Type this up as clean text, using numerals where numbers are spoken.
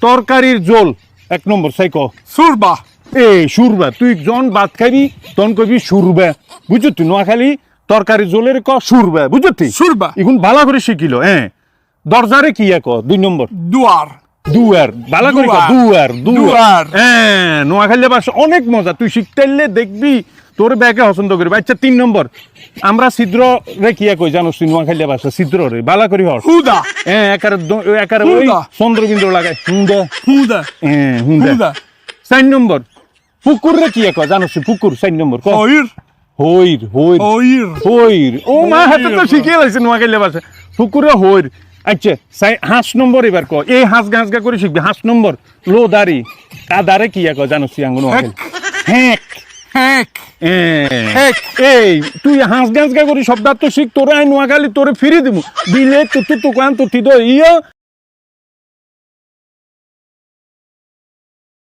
তরকারির জোল 1 নম্বর সাইকো সুরবা এই সুরবা তুই জন ভাত খাবি তখন কবি সুরবা বুঝছো তুই নোয়াখালী তরকারি জোলের ক সুরবা বুঝছো তুই সুরবা এখন ভালো করে শিখিল দরজারে কি এক 2 নম্বর দুয়ার দুয়ার ভালো করে ক, দুয়ার দুয়ার। নোয়াখালী ভাষা অনেক মজা তুই শিখতে দেখবি তোর ব্যাগে পছন্দ করবি আচ্ছা 3 নম্বর আমরা ছিদ্র রে কি কই জানোস তুই নোয়াখালী ভাষা ছিদ্র রে ভালো করে হর হুদা একারে ওই হুদা। চন্দ্রবিন্দু লাগায় হুদা হুদা হুদা হুদা 4 নম্বর পুকুর রে কি কয় জানোস তুই পুকুর 4 নম্বর ক হইর হইর হইর হইর হইর ও মা হাতে তো হইর। শিখিয়ে লাইছে নোয়াখালী ভাষা পুকুরে হইর আচ্ছা 5 নম্বর এবার ক এই হাঁস গাছ গা করে শিখবি 5 নম্বর লো দাড়ি কাদারে কি কয় জানোস তুই আঙ্গুন নোয়াখালী হ্যাঁ হেক হেক এই তুই হাঁস গাছ গা করি শব্দ তো শিখ তোরে আই নোয়াখালী তোরে ফিরি দিমু দিলে তো কান তো তিদ ইয়া